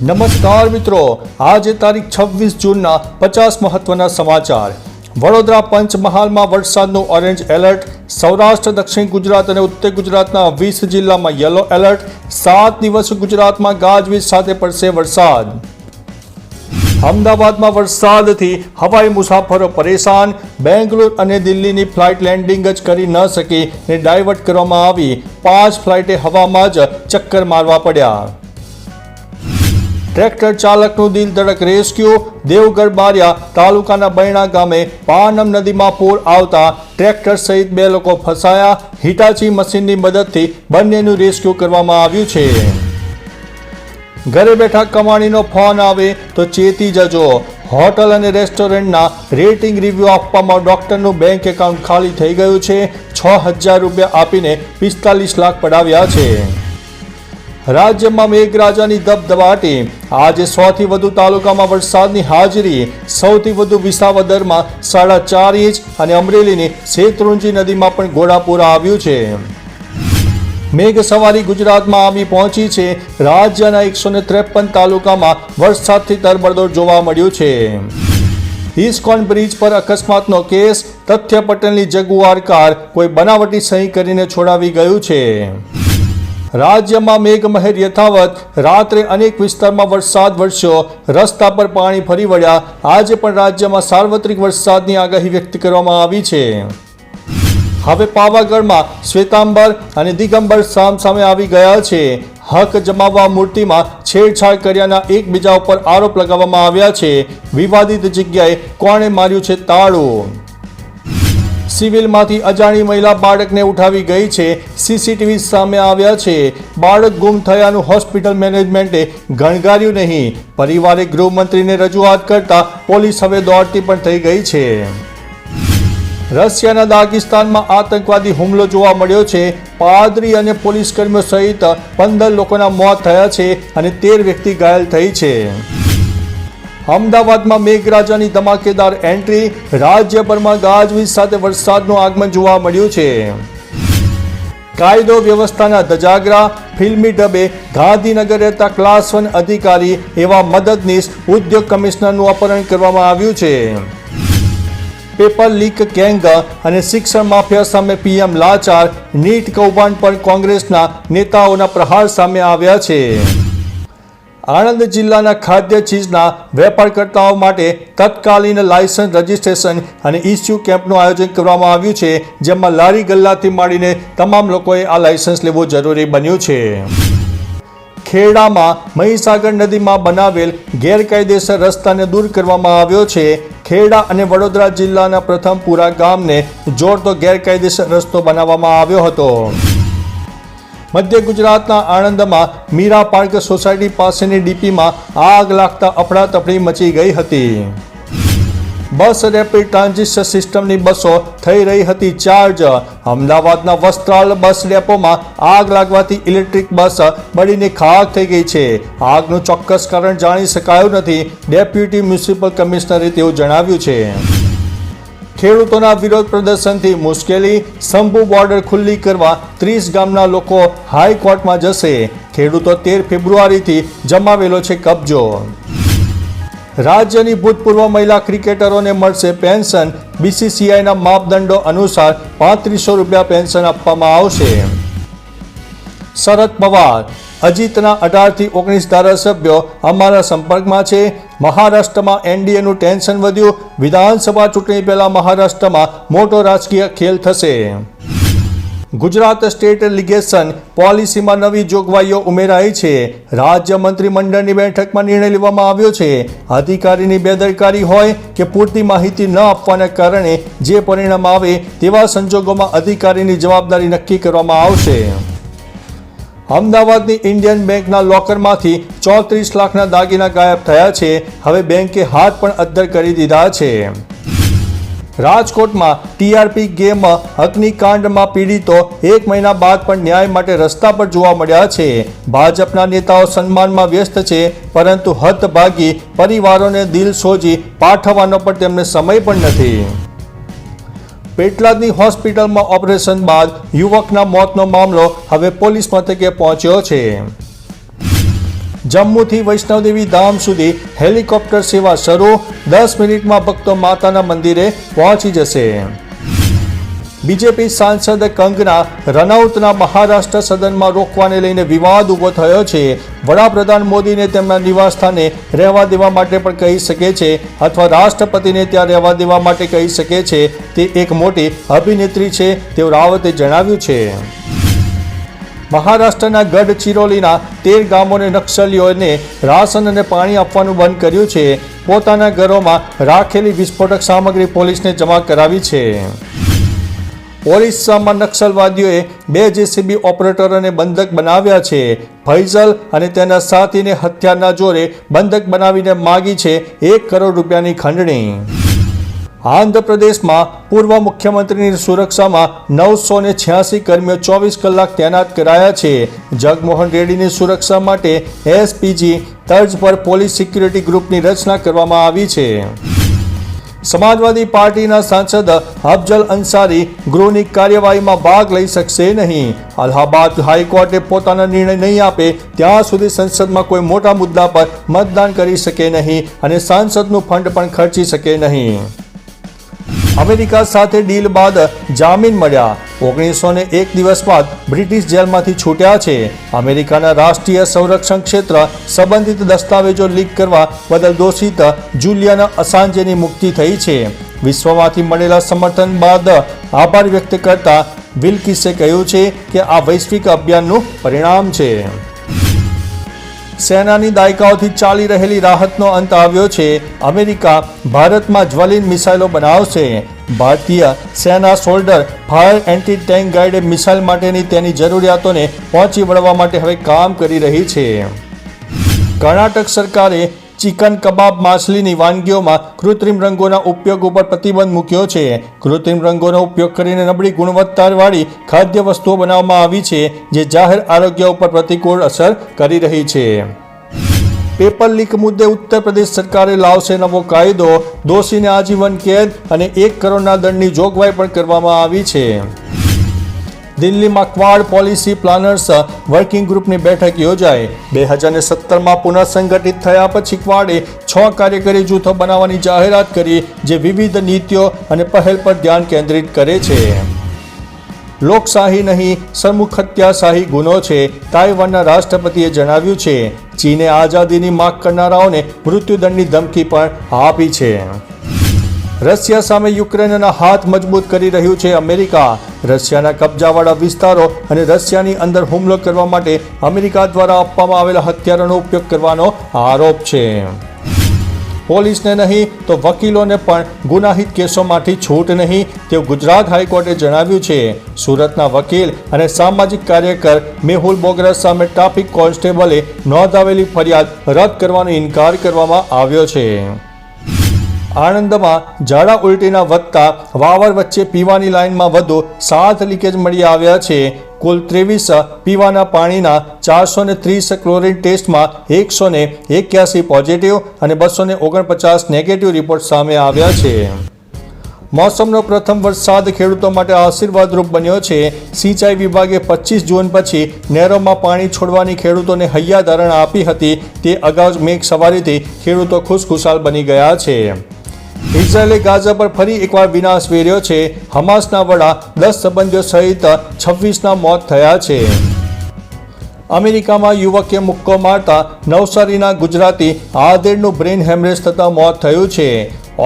નમસ્કાર મિત્રો, આજે તારીખ 26 જૂનના 50 મહત્વના સમાચાર. વડોદરા પંચમહાલમાં વરસાદનું ઓરેન્જ એલર્ટ. સૌરાષ્ટ્ર, દક્ષિણ ગુજરાત અને ઉત્તર ગુજરાતના 20 જિલ્લામાં યલો એલર્ટ. 7 દિવસ ગુજરાતમાં ગાજવીજ સાથે પડશે વરસાદ. અમદાવાદમાં વરસાદથી હવાઈ મુસાફરો પરેશાન. બેંગ્લોર અને દિલ્હીની ફ્લાઇટ લેન્ડિંગ જ કરી ન શકી ને ડાયવર્ટ કરવામાં આવી. 5 ફ્લાઇટે હવામાં જ ચક્કર મારવા પડ્યા. ટ્રેક્ટર ચાલકનું દિલ ધડક રેસ્ક્યુ. દેવગઢ બારિયા તાલુકાના બૈણા ગામે પાનમ નદીમાં પૂર આવતા ટ્રેક્ટર સહિત 2 લોકો ફસાયા. હિટાચી મશીનની મદદથી બંનેનું રેસ્ક્યુ કરવામાં આવ્યું છે. ઘરે બેઠા કમાણીનો ફોન આવે તો ચેતી જજો. હોટલ અને રેસ્ટોરન્ટના રેટિંગ રિવ્યૂ આપવામાં ડોક્ટરનું બેંક એકાઉન્ટ ખાલી થઈ ગયું છે. 6,000 રૂપિયા આપીને 45 લાખ પડાવ્યા છે. રાજ્યમાં મેઘરાજાની ધબધબાટી. આજે 100થી વધુ તાલુકામાં વરસાદની હાજરી. સૌથી વધુ વિસાવદરમાં 4.5 ઇંચ અને અમરેલીની શેત્રુંજી નદીમાં પણ ઘોડાપૂર આવ્યું છે. મેઘ સવારી ગુજરાતમાં આવી પહોંચી છે. રાજ્યના 153 તાલુકામાં વરસાદથી તરબડદોડ જોવા મળ્યું છે. ઇસ્કોન બ્રિજ પર અકસ્માતનો કેસ. તથ્ય પટેલની જગુઆર કાર કોઈ બનાવટી સહી કરીને છોડાવી ગયું છે. રાજ્યમાં મેઘમહેર યથાવત. રાત્રે અનેક વિસ્તારમાં વરસાદ વરસ્યો. રસ્તા પર પાણી ફરી વળ્યા. આજે પણ રાજ્યમાં સાર્વત્રિક વરસાદની આગાહી વ્યક્ત કરવામાં આવી છે. હવે પાવાગઢમાં શ્વેતાંબર અને દિગંબર સામે આવી ગયા છે. હક જમાવવા મૂર્તિમાં છેડછાડ કર્યાના એકબીજા ઉપર આરોપ લગાવવામાં આવ્યા છે. વિવાદિત જગ્યાએ કોણે માર્યું છે તાળું? સિવિલમાંથી અજાણી મહિલા બાળકને ઉઠાવી ગઈ છે. સીસીટીવી સામે આવ્યા છે. બાળક ગુમ થયાનું હોસ્પિટલ મેનેજમેન્ટે ગણગાર્યું નહીં. પરિવારે ગૃહમંત્રીને રજૂઆત કરતા પોલીસ હવે દોડતી પણ થઈ ગઈ છે. રશિયાના દાગિસ્તાનમાં આતંકવાદી હુમલો જોવા મળ્યો છે. પાદરી અને પોલીસ કર્મીઓ સહિત 15 લોકોના મોત થયા છે અને 13 વ્યક્તિ ઘાયલ થઈ છે. અમદાવાદમાં મેઘરાજાની ધમાકેદાર એન્ટ્રી. રાજ્યભરમાં ગાજવીજ સાથે વરસાદનું આગમન જોવા મળ્યું છે. કાયદો વ્યવસ્થાના ધજાગરા. ફિલ્મી ઢબે ગાંધીનગર રહેતા ક્લાસ 1 અધિકારી એવા મદદનીશ ઉદ્યોગ કમિશનરનું અપહરણ કરવામાં આવ્યું છે. પેપર લીક ગેંગ અને શિક્ષણ માફિયા સામે પીએમ લાચાર. નીટ કૌભાંડ પર કોંગ્રેસના નેતાઓના પ્રહાર સામે આવ્યા છે. આણંદ જિલ્લાના ખાદ્ય ચીજના વેપારકર્તાઓ માટે તત્કાલીન લાયસન્સ રજીસ્ટ્રેશન અને ઇસ્યુ કેમ્પનું આયોજન કરવામાં આવ્યું છે, જેમાં લારી ગલ્લાથી માંડીને તમામ લોકોએ આ લાયસન્સ લેવું જરૂરી બન્યું છે. ખેડામાં મહીસાગર નદીમાં બનાવેલ ગેરકાયદેસર રસ્તાને દૂર કરવામાં આવ્યો છે. ખેડા અને વડોદરા જિલ્લાના પ્રથમપુરા ગામને જોડતો ગેરકાયદેસર રસ્તો બનાવવામાં આવ્યો હતો. મધ્ય ગુજરાતના આણંદમાં મીરા પાર્ક સોસાયટી પાસેની ડીપીમાં આગ લાગતા અફડાતફડી મચી ગઈ હતી. બસ રેપિડ ટ્રાન્ઝિટ સિસ્ટમની બસો થઈ રહી હતી ચાર્જ. અમદાવાદના વસ્ત્રાલ બસ ડેપોમાં આગ લાગવાથી ઇલેક્ટ્રિક બસ બળીને ખાક થઈ ગઈ છે. આગનું ચોક્કસ કારણ જાણી શકાયું નથી. ડેપ્યુટી મ્યુનિસિપલ કમિશનરે તેવું જણાવ્યું છે. ખેડૂતોના વિરોધ પ્રદર્શનથી મુશ્કેલી. શંભુ બોર્ડર ખુલ્લી કરવા 30 ગામના લોકો હાઈકોર્ટમાં જશે. ખેડૂતો 13 ફેબ્રુઆરીથી જમાવેલો છે કબજો. રાજ્યની ભૂતપૂર્વ મહિલા ક્રિકેટરોને મળશે પેન્શન. બીસીસીઆઈના માપદંડો અનુસાર 3500 રૂપિયા પેન્શન આપવામાં આવશે. શરદ પવાર. અજીતના 18 થી 19 ધારાસભ્યો અમારા સંપર્કમાં છે. મહારાષ્ટ્રમાં એનડીએનું ટેન્શન વધ્યું. વિધાનસભા ચૂંટણી પહેલા મહારાષ્ટ્રમાં મોટો રાજકીય ખેલ થશે. ગુજરાત સ્ટેટ લીગેશન પોલિસીમાં નવી જોગવાઈઓ ઉમેરાઈ છે. રાજ્ય મંત્રીમંડળની બેઠકમાં નિર્ણય લેવામાં આવ્યો છે. અધિકારીની બેદરકારી હોય કે પૂરતી માહિતી ન આપવાના કારણે જે પરિણામ આવે તેવા સંજોગોમાં અધિકારીની જવાબદારી નક્કી કરવામાં આવશે. અમદાવાદની ઇન્ડિયન બેંકના લોકરમાંથી 34 લાખના દાગીના ગાયબ થયા છે. હવે બેંકે હાથ પણ અદ્ધર કરી દીધા છે. રાજકોટમાં ટીઆરપી ગેમ અગ્નિકાંડમાં પીડિતો 1 મહિના બાદ પણ ન્યાય માટે રસ્તા પર જોવા મળ્યા છે. ભાજપના નેતાઓ સન્માનમાં વ્યસ્ત છે, પરંતુ હતભાગી પરિવારોને દિલ સોજી પાઠવવાનો પણ તેમને સમય પણ નથી. પેટલાદની હોસ્પિટલમાં ઓપરેશન બાદ યુવકના મોતનો મામલો હવે પોલીસ મથકે પહોંચ્યો છે. જમ્મુથી વૈષ્ણવદેવી ધામ સુધી હેલિકોપ્ટર સેવા શરૂ, 10 મિનિટમાં ભક્તો માતાના મંદિરે પહોંચી જશે. બીજેપી સાંસદ કંગના રનૌતના મહારાષ્ટ્ર સદનમાં રોકવાને લઈને વિવાદ ઊભો થયો છે. વડાપ્રધાન મોદીને તેમના નિવાસસ્થાને રહેવા દેવા માટે પણ કહી શકે છે અથવા રાષ્ટ્રપતિને ત્યાં રહેવા દેવા માટે કહી શકે છે. તે એક મોટી અભિનેત્રી છે તેવું રાવતે જણાવ્યું છે. મહારાષ્ટ્રના ગઢચિરોલીના 13 ગામોને નક્સલીઓને રાશન અને પાણી આપવાનું બંધ કર્યું છે. પોતાના ઘરોમાં રાખેલી વિસ્ફોટક સામગ્રી પોલીસને જમા કરાવી છે. ઓરિસ્સામાં નક્સલવાદીઓએ 2 જેસીબી ઓપરેટરોને બંધક બનાવ્યા છે. ફૈઝલ અને તેના સાથીને હથિયારના જોરે બંધક બનાવીને માગી છે 1 કરોડ રૂપિયાની ખંડણી. આંધ્રપ્રદેશમાં પૂર્વ મુખ્યમંત્રીની સુરક્ષામાં 986 કર્મીઓ 24 કલાક તૈનાત કરાયા છે. જગમોહન રેડ્ડીની સુરક્ષા માટે એસપીજી તર્જ પર પોલીસ સિક્યુરિટી ગ્રુપની રચના કરવામાં આવી છે. સમાજવાદી પાર્ટીના સાંસદ અફજલ અંસારી ગૃહની કાર્યવાહીમાં ભાગ લઈ શકશે નહીં. અલ્હાબાદ હાઈકોર્ટે પોતાનો નિર્ણય નહીં આપે ત્યાં સુધી સંસદમાં કોઈ મોટા મુદ્દા પર મતદાન કરી શકે નહીં અને સાંસદનું ફંડ પણ ખર્ચી શકે નહીં. અમેરિકા સાથે ડીલ બાદ જામીન મળ્યા. 1901 દિવસ બાદ બ્રિટિશ જેલમાંથી છૂટ્યા છે. અમેરિકાના રાષ્ટ્રીય સંરક્ષણ ક્ષેત્ર સંબંધિત દસ્તાવેજો લીક કરવા બદલ દોષિત જુલિયન અસાન્જેની મુક્તિ થઈ છે. વિશ્વમાંથી મળેલા સમર્થન બાદ આભાર વ્યક્ત કરતા વિલ્કિસે કહ્યું છે કે આ વૈશ્વિક અભિયાનનું પરિણામ છે. સેનાની દાયકાઓથી ચાલી રહેલી રાહતનો અંત આવ્યો છે. અમેરિકા ભારતમાં જ્વલિન મિસાઇલો બનાવશે. ભારતીય સેના shoulder fire anti tank guided missile માટેની તેની જરૂરિયાતોને પહોંચી વળવા માટે હવે કામ કરી રહી છે. કર્ણાટક સરકારે ચિકન કબાબ માછલીની વાનગીઓમાં કૃત્રિમ રંગોના ઉપયોગ ઉપર પ્રતિબંધ મૂક્યો છે. કૃત્રિમ રંગોનો ઉપયોગ કરીને નબળી ગુણવત્તાવાળી ખાદ્ય વસ્તુઓ બનાવવામાં આવી છે જે જાહેર આરોગ્ય ઉપર પ્રતિકૂળ અસર કરી રહી છે. પેપર લીક મુદ્દે ઉત્તર પ્રદેશ સરકારે લાવશે નવો કાયદો. દોષીને આજીવન કેદ અને 1 કરોડના દંડની જોગવાઈ પણ કરવામાં આવી છે. દિલ્હીમાં ક્વાડ પોલિસી પ્લાનર્સ વર્કિંગ ગ્રુપની બેઠક યોજાઈ. 2017માં પુનઃસંગઠિત થયા પછી ક્વાડે 6 કાર્યકારી જૂથો બનાવવાની જાહેરાત કરી જે વિવિધ નીતિઓ અને પહેલ પર ધ્યાન કેન્દ્રિત કરે છે. લોકશાહી નહીં સરમુખત્યારશાહી ગુનો છે, તાઇવાનના રાષ્ટ્રપતિએ જણાવ્યું છે. ચીને આઝાદીની માગ કરનારાઓને મૃત્યુદંડની ધમકી પણ આપી છે. રશિયા સામે યુક્રેનના હાથ મજબૂત કરી રહ્યું છે અમેરિકા. રશિયાના કબજાવાળા વિસ્તારો અને રશિયાની અંદર હુમલો કરવા માટે અમેરિકા દ્વારા આપવામાં આવેલા હથિયારોનો ઉપયોગ કરવાનો આરોપ છે. પોલીસને નહીં તો વકીલોને પણ ગુનાહિત કેસોમાંથી છૂટ નહીં તેવું ગુજરાત હાઈકોર્ટે જણાવ્યું છે. સુરતના વકીલ અને સામાજિક કાર્યકર મેહુલ બોગરા સામે ટ્રાફિક કોન્સ્ટેબલે નોંધાવેલી ફરિયાદ રદ કરવાનો ઇનકાર કરવામાં આવ્યો છે. આણંદમાં ઝાડા ઉલટીના વધતા વાવર વચ્ચે પીવાની લાઇનમાં વધુ 7 લીકેજ મળી આવ્યા છે. કુલ 23 પીવાના પાણીના 430 ક્લોરીન ટેસ્ટમાં 181 પોઝિટિવ અને 249 નેગેટિવ રિપોર્ટ સામે આવ્યા છે. મોસમનો પ્રથમ વરસાદ ખેડૂતો માટે આશીર્વાદરૂપ બન્યો છે. સિંચાઈ વિભાગે 25 જૂન પછી નહેરોમાં પાણી છોડવાની ખેડૂતોને હૈયાધારણા આપી હતી. તે અગાઉ જ મેઘ સવારીથી ખેડૂતો ખુશખુશાલ બની ગયા છે. ઇઝરાયેલે ગાઝા પર ફરી એકવાર વિનાશ વેર્યો છે. હમાસના વડા 10 સંબંધીઓ સહિત 26ના મોત થયા છે. અમેરિકામાં યુવકે મુક્કો મારતા નવસારીના ગુજરાતી આદેડનું બ્રેઇન હેમરેજ થતાં મોત થયું છે.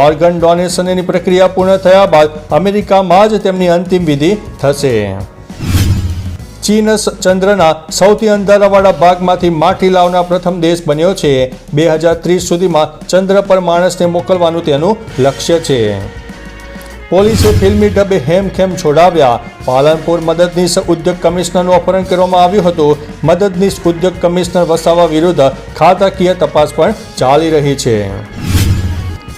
ઓર્ગન ડોનેશનની પ્રક્રિયા પૂર્ણ થયા બાદ અમેરિકામાં જ તેમની અંતિમ વિધિ થશે. ચીન ચંદ્રના સૌથી અંધારાવાળા ભાગમાંથી માટી લાવનાર પ્રથમ દેશ બન્યો છે. 2030 સુધીમાં ચંદ્ર પર માણસને મોકલવાનું તેનું લક્ષ્ય છે. પોલીસે ફિલ્મી ઢબે હેમખેમ છોડાવ્યા. પાલનપુર મદદનીશ ઉદ્યોગ કમિશનરનું અપહરણ કરવામાં આવ્યું હતું. મદદનીશ ઉદ્યોગ કમિશનર વસાવા વિરુદ્ધ ખાતાકીય તપાસ પણ ચાલી રહી છે.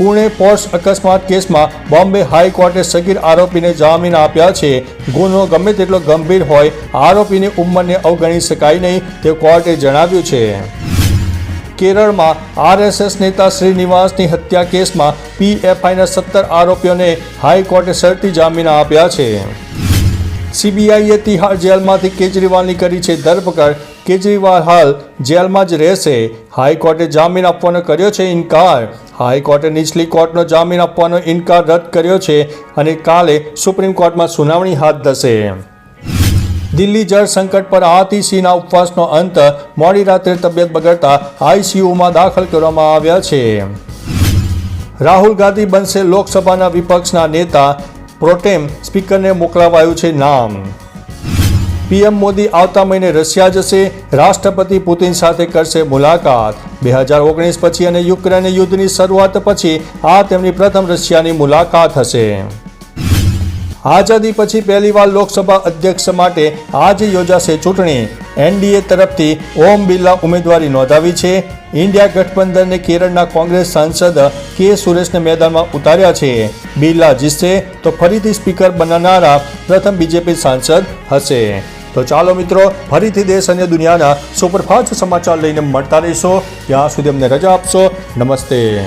પુણે પોર્શ અકસ્માત કેસમાં બોમ્બે હાઈકોર્ટે સગીર આરોપીને જામીન આપ્યા છે. ગુનો ગમે તેટલો ગંભીર હોય આરોપીની ઉંમરને અવગણી શકાય નહીં તેવું કોર્ટે જણાવ્યું છે. કેરળમાં આરએસએસ નેતા શ્રીનિવાસની હત્યા કેસમાં પીએફઆઈના 17 આરોપીઓને હાઈકોર્ટે શરતી જામીન આપ્યા છે. સીબીઆઈએ તિહાર જેલમાંથી કેજરીવાલની કરી છે ધરપકડ. કેજરીવાલ હાલ જેલમાં જ રહેશે. હાઈકોર્ટે જામીન આપવાનો કર્યો છે ઇનકાર. હાઈકોર્ટે નીચલી કોર્ટનો જામીન આપવાનો ઇનકાર રદ કર્યો છે અને કાલે સુપ્રીમ કોર્ટમાં સુનાવણી હાથ ધરશે. દિલ્હી જળ સંકટ પર આતિશીના ઉપવાસનો અંત. મોડી રાત્રે તબિયત બગડતા આઈસીયુમાં દાખલ કરવામાં આવ્યા છે. રાહુલ ગાંધી બનશે લોકસભાના વિપક્ષના નેતા. પ્રોટેમ સ્પીકરને મોકલાવાયું છે નામ. પીએમ મોદી આવતા મહિને રશિયા જશે. રાષ્ટ્રપતિ પુતિન સાથે કરશે મુલાકાત. 2019 પછી અને યુક્રેન યુદ્ધની શરૂઆત પછી આ તેમની પ્રથમ રશિયાની મુલાકાત હશે. આઝાદી પછી પહેલીવાર લોકસભા અધ્યક્ષ માટે આજે યોજાશે ચૂંટણી. એનડીએ તરફથી ઓમ બિરલા ઉમેદવારી નોંધાવી છે. ઇન્ડિયા ગઠબંધનને કેરળના કોંગ્રેસ સાંસદ કે સુરેશને મેદાનમાં ઉતાર્યા છે. બિરલા જીતશે તો ફરીથી સ્પીકર બનનારા પ્રથમ બીજેપી સાંસદ હશે. તો ચાલો મિત્રો, ફરીથી દેશ અને દુનિયાના સુપરફાસ્ટ સમાચાર લઈને મળતા રહીશો. ત્યાં સુધી અમને રજા આપશો. નમસ્તે.